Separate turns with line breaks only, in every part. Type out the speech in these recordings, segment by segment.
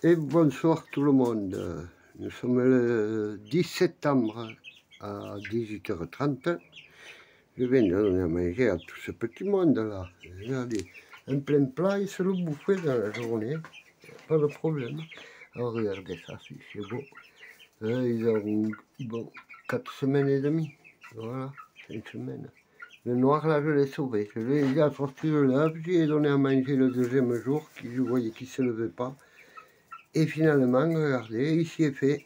Et bonsoir tout le monde. Nous sommes le 10 septembre à 18h30. Je viens de donner à manger à tout ce petit monde là. Regardez, un plein plat, ils se le bouffaient dans la journée. Pas de problème. Alors regardez ça, c'est beau. Ils ont bon, 4 semaines et demie. Voilà, 5 semaines. Le noir là, je l'ai sauvé. Je l'ai déjà sorti de l'œuf. J'ai donné à manger le deuxième jour. Je voyais qu'il ne se levait pas. Et finalement, regardez, il s'y est fait.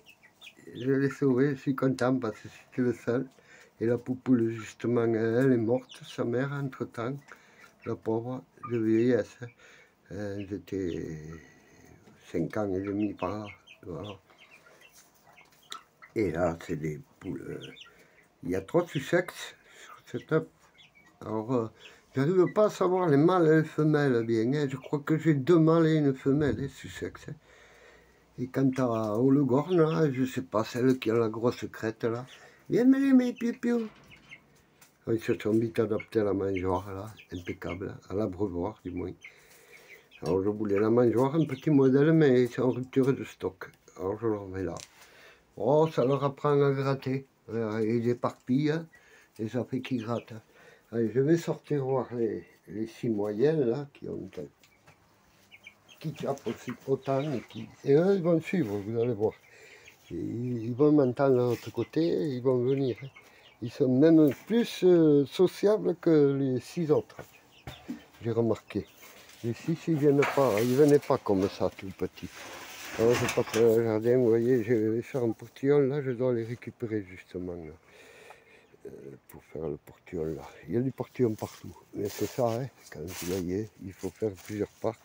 Je l'ai sauvé, je suis content parce que c'était le seul. Et la poupoule, justement, elle est morte, sa mère, entre-temps. La pauvre, de vieillesse. J'étais 5 ans et demi par là. Voilà. Et là, c'est des poules. Il y a 3 Sussex sur cette œuf. Alors, j'arrive pas à savoir les mâles et les femelles bien. Hein. Je crois que j'ai 2 mâles et une femelle, les Sussex. Hein. Et quant à Olegorn, là, je sais pas, celle qui a la grosse crête là. Viens me les mes piou. Ils se sont vite adaptés à la mangeoire là, impeccable, à l'abreuvoir du moins. Alors je voulais la mangeoire, un petit modèle, mais c'est en rupture de stock. Alors je le remets là. Oh, ça leur apprend à gratter. Ils éparpillent et ça fait qu'ils grattent. Allez, je vais sortir voir les 6 moyennes là, qui tapent aussi autant et eux, ils vont suivre, vous allez voir. Ils vont m'entendre de l'autre côté, ils vont venir. Ils sont même plus sociables que les 6 autres, j'ai remarqué. Les 6, ils venaient pas comme ça, tout petits. Alors je passe dans le jardin, vous voyez, je vais faire un portillon, là, je dois les récupérer justement, là, pour faire le portillon, là. Il y a du portillon partout, mais c'est ça, hein, quand vous voyez, il faut faire plusieurs parts.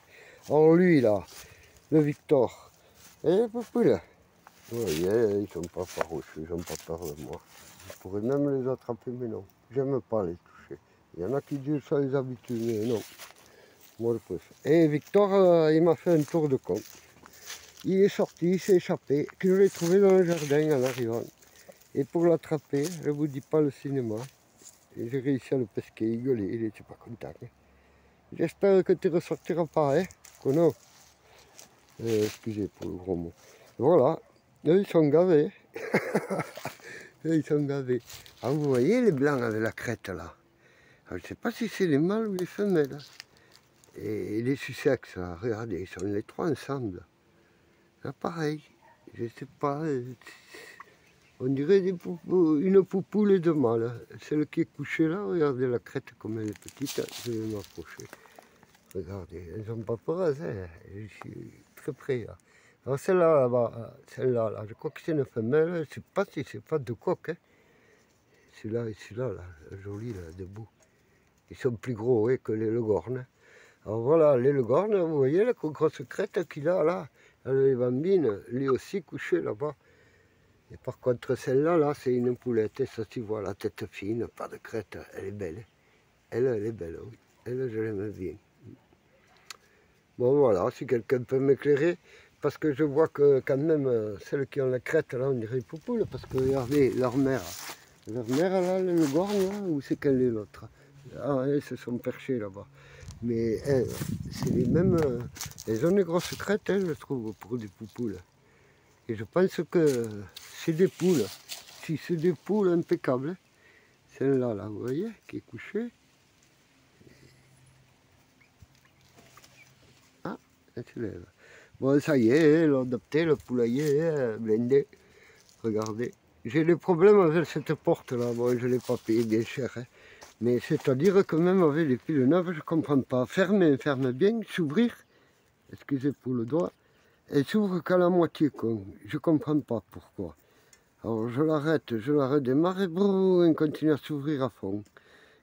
Alors lui, là, le Victor, et les poupoules, vous voyez, ils sont pas farouches, ils n'ont pas peur de moi. Je pourrais même les attraper, mais non. J'aime pas les toucher. Il y en a qui disent ça les habitudes, mais non. Moi, je préfère. Et Victor, il m'a fait un tour de con. Il est sorti, il s'est échappé. Que je l'ai trouvé dans le jardin en arrivant. Et pour l'attraper, je vous dis pas le cinéma. Et j'ai réussi à le pesquer, il gueulait, il était pas content. Hein. J'espère que tu ne ressortiras pas, hein, Kono. Excusez pour le gros mot. Voilà, eux, ils sont gavés. Ils sont gavés. Ah, vous voyez les blancs avec la crête là. Je ne sais pas si c'est les mâles ou les femelles. Et les Sussex, là, regardez, ils sont les 3 ensemble. Là, pareil, je ne sais pas. On dirait une poupoule et 2 mâles. Celle qui est couchée là, regardez la crête comme elle est petite. Je vais m'approcher. Regardez, elles n'ont pas peur, hein. Je suis très près là. Alors celle-là, là-bas, celle-là, là, je crois que c'est une femelle. Je ne sais pas si c'est pas de coq. Hein. Celui-là et celui-là, là, joli, là, debout. Ils sont plus gros que les Legornes. Alors voilà, les Legornes, vous voyez la grosse crête qu'il a là, les bambines, lui aussi couché là-bas. Et par contre, celle-là, là, c'est une poulette, et ça tu vois, la tête fine, pas de crête, elle est belle. Elle est belle, oui. Elle, je l'aime bien. Bon voilà, si quelqu'un peut m'éclairer, parce que je vois que quand même, celles qui ont la crête, là, on dirait une poupoules, parce que regardez, leur mère là, le Legorne, là, où c'est qu'elle est l'autre? Ah, elles se sont perchées là-bas. Mais c'est les mêmes. Elles ont des grosses crêtes, je trouve, pour des poupoules. Et je pense que c'est des poules. Si c'est des poules impeccables. Celle-là, là, vous voyez, qui est couchée. Ah, elle se lève. Bon, ça y est, elle a adopté le poulailler, blindé. Regardez. J'ai des problèmes avec cette porte-là. Bon, je ne l'ai pas payé bien cher. Hein. Mais c'est-à-dire que même avec les piles neuves, je ne comprends pas. Fermer, ferme bien, s'ouvrir. Excusez pour le doigt. Elle s'ouvre qu'à la moitié, con. Je comprends pas pourquoi. Alors je la redémarre et brrr, elle continue à s'ouvrir à fond.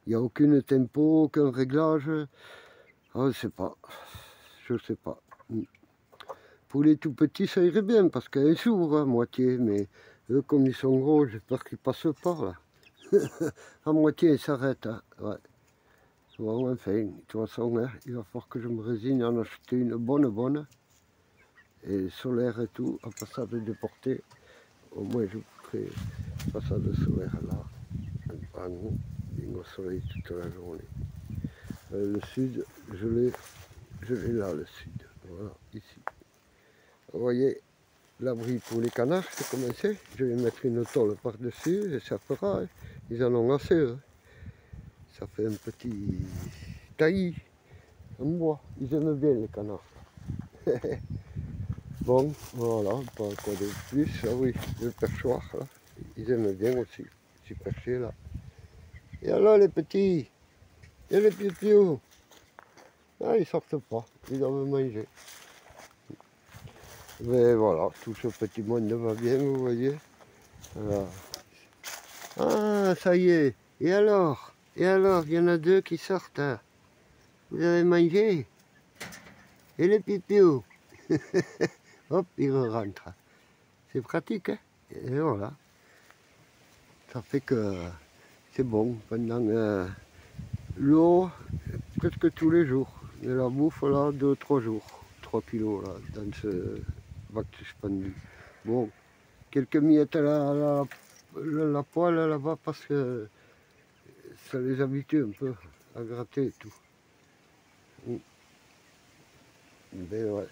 Il n'y a aucun tempo, aucun réglage. Ah, je sais pas. Pour les tout petits, ça irait bien parce qu'elle s'ouvre à moitié, mais eux, comme ils sont gros, j'espère qu'ils passent par là. À moitié, ils s'arrêtent. Hein. Ouais. Bon, enfin, de toute façon, hein, il va falloir que je me résigne à en acheter une bonne. Et solaire et tout, à façade déportée. Au moins je ferai façade solaire là, à nous, bien au soleil toute la journée. Le sud, je l'ai là le sud, voilà, ici. vous voyez, l'abri pour les canards, c'est commencé. Je vais mettre une tôle par-dessus et ça fera. Hein. Ils en ont assez. Hein. Ça fait un petit taillis en bois. Ils aiment bien les canards. Bon, voilà, pas quoi de plus. Ah oui, le perchoir, là. Ils aiment bien aussi. C'est perché là. Et alors les petits, et les piou-piou. Ah, ils sortent pas, ils doivent manger. Mais voilà, tout ce petit monde va bien, vous voyez. Voilà. Ah, ça y est. Et alors, il y en a deux qui sortent. Hein. Vous avez mangé? Et les pipiou? Hop, ils rentrent. C'est pratique, hein? Et voilà. Ça fait que c'est bon pendant l'eau presque tous les jours. Et la bouffe là, 2-3 jours. 3 kilos là, dans ce bac suspendu. Bon, quelques miettes à la poêle là-bas parce que ça les habitue un peu à gratter et tout. Mais ouais.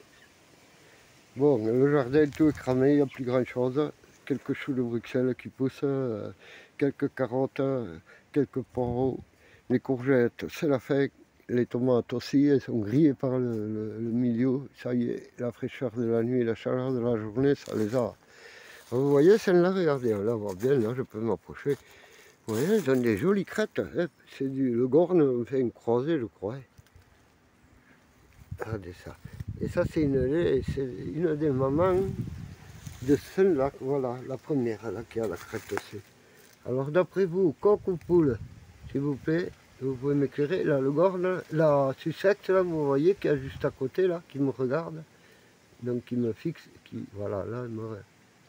Bon, le jardin tout est cramé, il n'y a plus grand chose. Quelques choux de Bruxelles qui poussent, quelques carottes, quelques poireaux, les courgettes, c'est la fin. Les tomates aussi, elles sont grillées par le milieu. Ça y est, la fraîcheur de la nuit, la chaleur de la journée, ça les a. Vous voyez celle-là, regardez, on la voit bien, là, je peux m'approcher. Vous voyez, elles ont des jolies crêtes. Hein. C'est le Gorne, on fait une croisée, je crois. Regardez ça. Et ça, c'est une des mamans de celle-là, voilà, la première, là, qui a la crête aussi. Alors, d'après vous, coq ou poule, s'il vous plaît, vous pouvez m'éclairer. Là, le Gorne, la Sussex, là, vous voyez, qui est juste à côté, là, qui me regarde. Donc, qui me fixe, qui, voilà, là,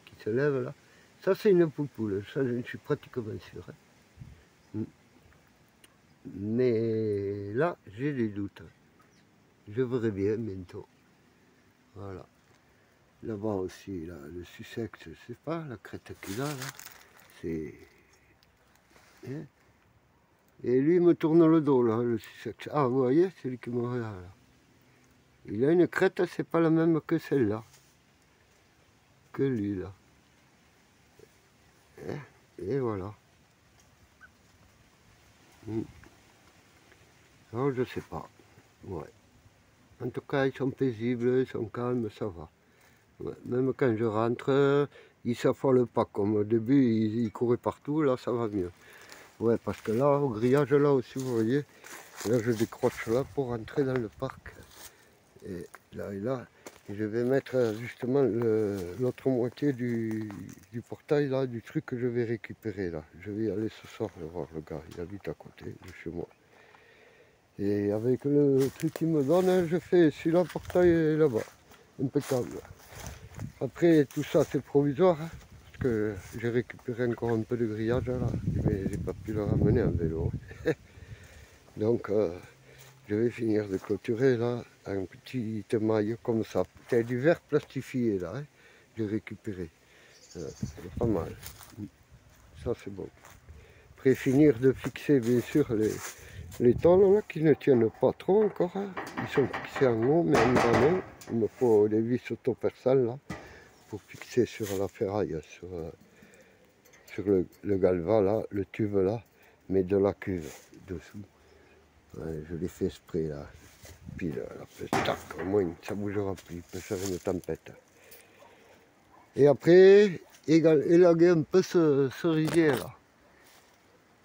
qui se lève, là. Ça, c'est une poule, ça, je suis pratiquement sûr. Hein. Mais là, j'ai des doutes. Je verrai bien bientôt. Voilà. Là-bas aussi, là, le Sussex, je sais pas, la crête qu'il a, là. C'est... Hein? Et lui, il me tourne le dos, là, le Sussex. Ah, vous voyez, c'est lui qui me regarde, là. Il a une crête, c'est pas la même que celle-là. Que lui, là. Hein? Et voilà. Alors, je sais pas. Ouais. En tout cas, ils sont paisibles, ils sont calmes, ça va. Ouais. Même quand je rentre, ils s'affolent pas comme au début, ils couraient partout, là ça va mieux. Ouais, parce que là, au grillage, là aussi, vous voyez, là je décroche là pour rentrer dans le parc. Et là, je vais mettre justement l'autre moitié du portail, là, du truc que je vais récupérer, là. Je vais y aller ce soir, je vais voir le gars, il habite à côté de chez moi. Et avec le truc qu'il me donne, je fais celui-là, portail est là-bas. Impeccable. Après, tout ça, c'est provisoire, hein, parce que j'ai récupéré encore un peu de grillage, là, mais j'ai pas pu le ramener en vélo. Donc, je vais finir de clôturer, là, un petit maille comme ça. C'est du verre plastifié, là, hein, j'ai récupéré. C'est pas mal. Ça, c'est bon. Après, finir de fixer, bien sûr, les tôles là, qui ne tiennent pas trop encore. Hein. Ils sont fixés en haut, mais en bas non. Il me faut des vis autopersales là pour fixer sur la ferraille, sur le galva là, le tube là, mais de la cuve dessous. Ouais, je l'ai fait exprès là. Puis là, tac, au moins ça ne bougera plus, il peut faire une tempête. Et après, élaguer un peu ce cerisier là.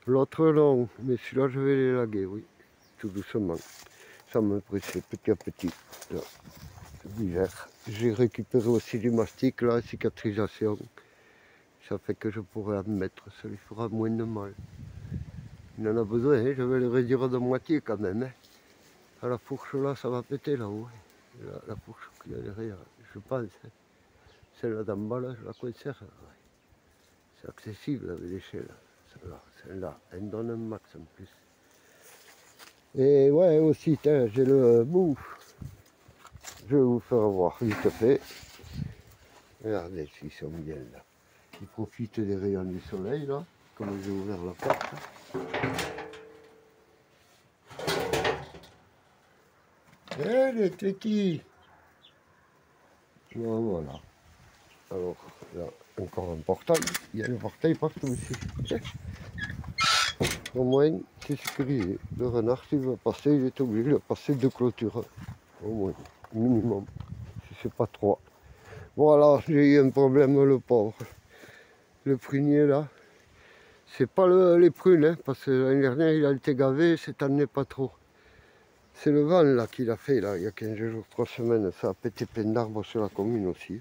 L'autre non, mais celui-là je vais l'élaguer, oui, tout doucement. Ça me pressait petit à petit. L'hiver. J'ai récupéré aussi du mastic, la cicatrisation. Ça fait que je pourrai en mettre, ça lui fera moins de mal. Il en a besoin, hein, je vais le réduire de moitié quand même. Hein. À la fourche là, ça va péter là-haut. Hein. La fourche qu'il y a derrière, je pense. Hein. Celle-là d'en bas, là, je la conserve. Ouais. C'est accessible avec l'échelle. Celle-là, elle me donne un max en plus. Et ouais, aussi, j'ai le bouffe. Je vais vous faire voir vite fait. Regardez s'ils sont bien là. Ils profitent des rayons du soleil là, comme j'ai ouvert la porte. Eh les petits! Voilà. Alors, là, encore un portail. Il y a le portail partout ici. Au moins, c'est sécurisé. Le renard, s'il veut passer, il est obligé de passer 2 clôtures. Au moins, minimum. Si c'est pas 3. Voilà, j'ai eu un problème, le pauvre. Le prunier, là. C'est pas les prunes, hein, parce que l'année dernière, il a été gavé, cette année, pas trop. C'est le vent, là, qu'il a fait, là, il y a 15 jours, 3 semaines. Ça a pété plein d'arbres sur la commune aussi.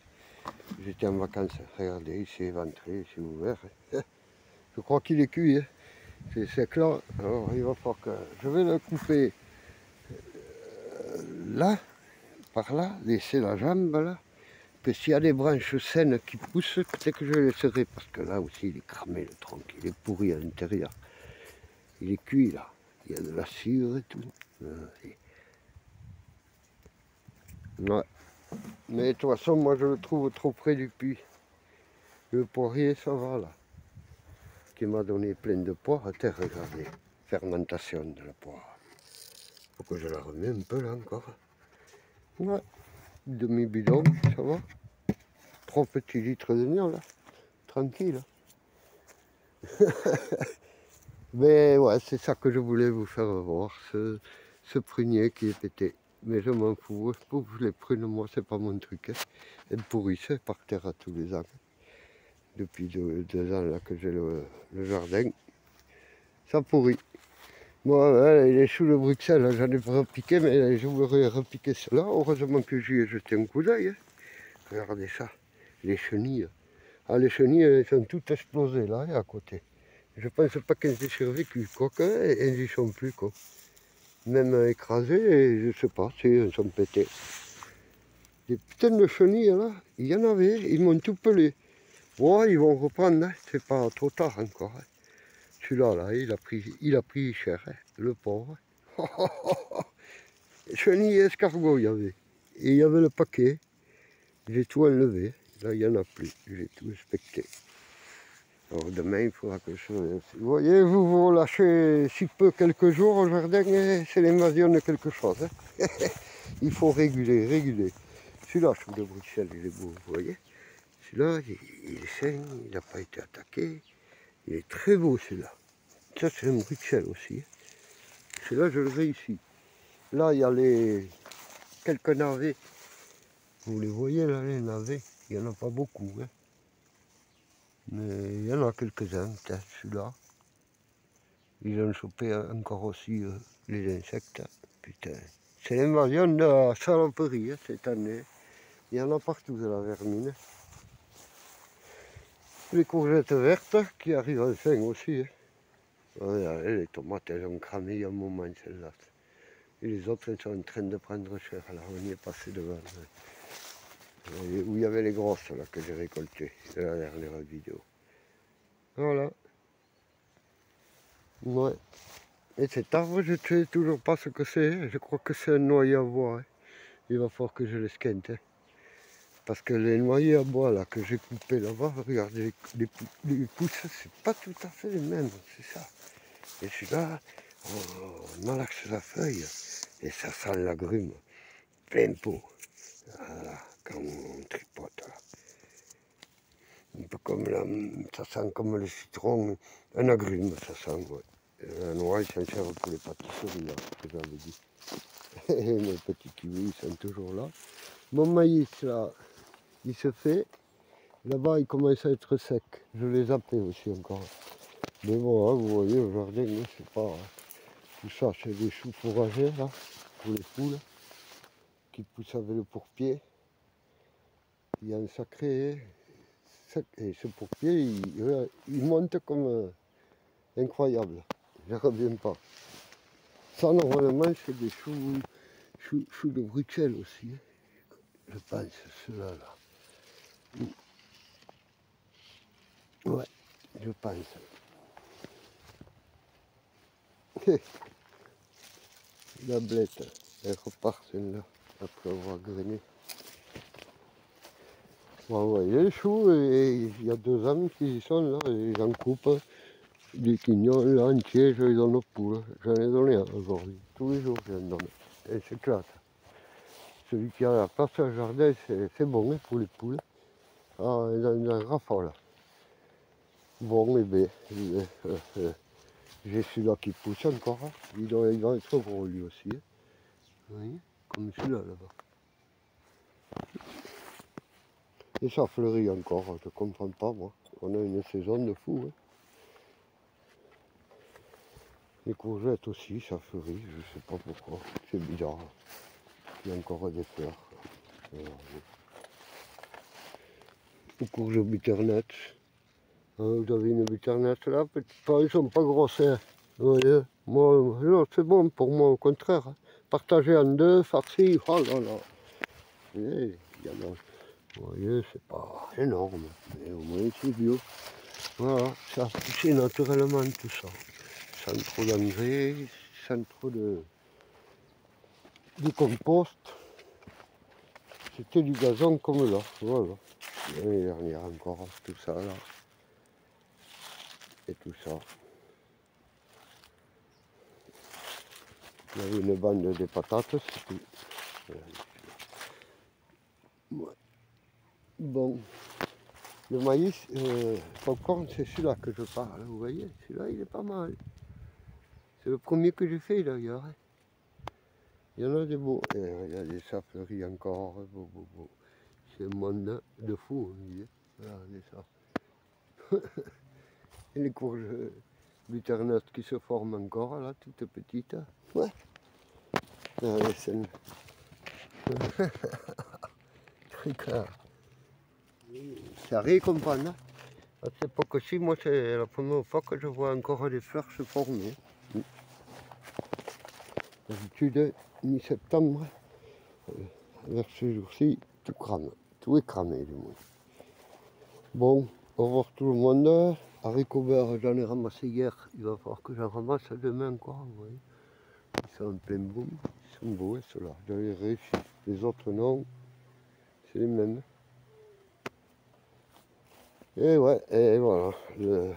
J'étais en vacances, regardez, il s'est éventré, il s'est ouvert. Je crois qu'il est cuit, hein. C'est sec là, alors il va falloir que je vais le couper là, par là, laisser la jambe là, que s'il y a des branches saines qui poussent, peut-être que je les laisserai, parce que là aussi il est cramé le tronc, il est pourri à l'intérieur. Il est cuit là, il y a de la cire et tout. Ouais. Mais de toute façon, moi je le trouve trop près du puits. Le poirier, ça va là. Qui m'a donné plein de poires à terre, regardez. Fermentation de la poire. Faut que je la remets un peu là encore. Ouais. Demi-bidon, ça va. 3 petits litres de miel là. Tranquille. Mais ouais, c'est ça que je voulais vous faire voir. Ce prunier qui est pété. Mais je m'en fous. Pour les prunes, moi, c'est pas mon truc. Hein. Elles pourrissent par terre à tous les ans. Depuis 2 ans là que j'ai le jardin. Ça pourrit. Moi, les choux de Bruxelles, j'en ai pas repiqué, mais je voudrais repiquer cela. Heureusement que j'y ai jeté un coup d'œil. Hein. Regardez ça, les chenilles. Ah, les chenilles, elles sont toutes explosées là, et à côté. Je pense pas qu'elles aient survécu, quoique, elles n'y sont plus, quoi. Même écrasées, je sais pas, si elles sont pétées. Des putains de chenilles là, il y en avait, ils m'ont tout pelé. Ouais, ils vont reprendre, hein. C'est pas trop tard encore. Hein. Celui-là, là, il a pris cher, hein, le pauvre. Chenilles et escargots, il y avait. Et il y avait le paquet. J'ai tout enlevé. Là, il n'y en a plus. J'ai tout inspecté. Alors demain, il faudra que je... Vous voyez, vous lâchez si peu quelques jours au jardin, c'est l'invasion de quelque chose. Hein. Il faut réguler, réguler. Celui-là, chou de Bruxelles, il est beau, vous voyez. Celui-là, il est sain, il n'a pas été attaqué. Il est très beau, celui-là. Ça, c'est un Bruxelles aussi. Celui-là, je le veux ici. Là, il y a quelques navets. Vous les voyez, là, les navets. Il n'y en a pas beaucoup. Hein. Mais il y en a quelques-uns, peut-être celui-là. Ils ont chopé encore aussi les insectes. Putain. C'est l'invasion de la saloperie hein, cette année. Il y en a partout de la vermine. Les courgettes vertes qui arrivent enfin aussi. Hein. Regardez, les tomates, elles ont cramé il y a un moment, celles-là. Et les autres, elles sont en train de prendre cher. Alors on y est passé devant. Où il y avait les grosses là que j'ai récoltées. C'est la dernière vidéo. Voilà. Ouais. Et cet arbre, je ne sais toujours pas ce que c'est. Je crois que c'est un noyer à bois. Hein. Il va falloir que je l'esquinte. Hein. Parce que les noyers à bois là que j'ai coupés là-bas, regardez, les pousses, c'est pas tout à fait les mêmes, c'est ça. Et celui-là, on malaxe la feuille et ça sent l'agrume. Plein pot. Voilà, quand on tripote là. Un peu comme ça sent comme le citron, un agrume, ça sent, ouais. La noix, il s'en sert pour les pâtisseries, là, que j'avais dit. Et mes petits kiwis, ils sont toujours là. Mon maïs, là, il se fait. Là-bas, il commence à être sec. Je les zappé aussi encore. Mais bon, hein, vous voyez, au jardin, c'est pas... Tout ça, c'est des choux fourragers, là, pour les poules, qui poussent avec le pourpier. Il y a un sacré... Et ce pourpier, il monte comme... incroyable. Je ne reviens pas. Ça, normalement, c'est des choux de Bruxelles aussi. Hein. Je pense, ceux-là. Là. Ouais, je pense. La blette, elle repart celle-là, après avoir grainé. Bon, ouais, les choux, et il y a 2 ans qu'ils sont là, et j'en coupe des quignons là entiers, je les donne aux poules. J'en ai donné un aujourd'hui, tous les jours je les donne. Et c'est classe. celui qui a la place au jardin, c'est bon hein, pour les poules. Ah, il a une rafale. Bon, et bien, j'ai celui-là qui pousse encore. Hein. Il doit être gros lui aussi. Hein. Vous voyez, comme celui-là là-bas. Et ça fleurit encore, je ne comprends pas moi. On a une saison de fou. Hein. Les courgettes aussi, ça fleurit, je ne sais pas pourquoi. C'est bizarre. Il y a encore des fleurs. Voilà. Les courges butternut. Vous avez une butternut là, ils ne sont pas grosses. Hein. Vous voyez, moi, c'est bon pour moi, au contraire. Hein. Partager en deux, farci, oh là là. Vous voyez, il y en a. Vous voyez, c'est pas énorme, mais au moins c'est bio. Voilà, ça a poussé naturellement tout ça. Sans trop d'engrais, sans trop de compost. C'était du gazon comme là, voilà. L'année dernière encore, tout ça là. Et tout ça. Il y avait une bande de patates, c'est tout. Ouais. Bon. Le maïs, popcorn, c'est celui-là que je parle, vous voyez, celui-là il est pas mal. C'est le premier que j'ai fait d'ailleurs. Il y en a des beaux. Regardez, ça fleurit encore. Beau. C'est un monde de fou, vous voyez. Regardez ça. Et les courges butternut qui se forment encore, là, toutes petites. Ouais. Regardez, c'est une... Ça récompense. À cette époque-ci, moi, c'est la première fois que je vois encore des fleurs se former. D'habitude, mi-septembre, vers ce jour-ci, tout crame. Tout est cramé, du moins. Bon, au revoir tout le monde. Haricots verts, j'en ai ramassé hier. Il va falloir que j'en ramasse demain encore. Vous voyez. Ils sont en plein boom. Ils sont beaux, ceux-là. J'avais réussi. Les autres, non. C'est les mêmes. Et ouais, et voilà. Le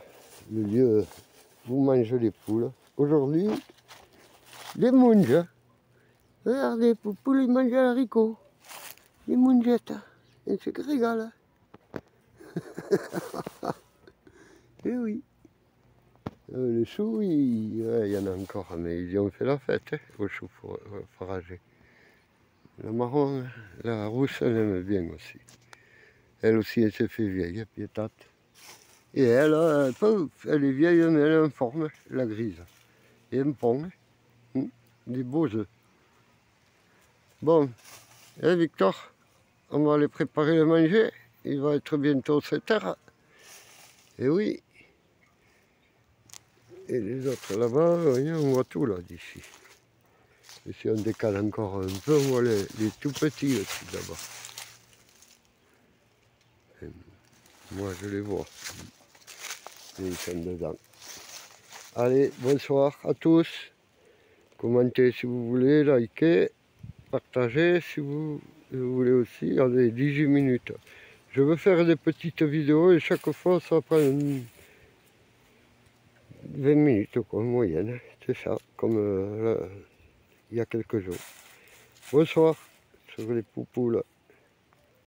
lieu où mangent les poules. Aujourd'hui, les munges. Regardez, les poules, ils mangent les haricots. Les mungettes. Et c'est que régale. Eh oui. Les choux, il y en a encore, mais ils y ont fait la fête, hein, aux choux foragés. La marron, la rousse, elle aime bien aussi. Elle aussi, elle s'est fait vieille, piétate. Et elle, elle est vieille, mais elle est en forme, la grise. Et un pont, hein, des beaux œufs. Bon, Victor, on va aller préparer le manger. Il va être bientôt 7 heures. Et oui. Et les autres là-bas, on voit tout là d'ici. Et si on décale encore un peu, on voit les tout petits aussi là-bas. Moi je les vois. Et ils sont dedans. Allez, bonsoir à tous. Commentez si vous voulez, likez, partagez si vous voulez aussi. Allez, 18 minutes. Je veux faire des petites vidéos et chaque fois ça prend 20 minutes quoi, en moyenne. C'est ça, comme il y a quelques jours. Bonsoir sur les poupoules.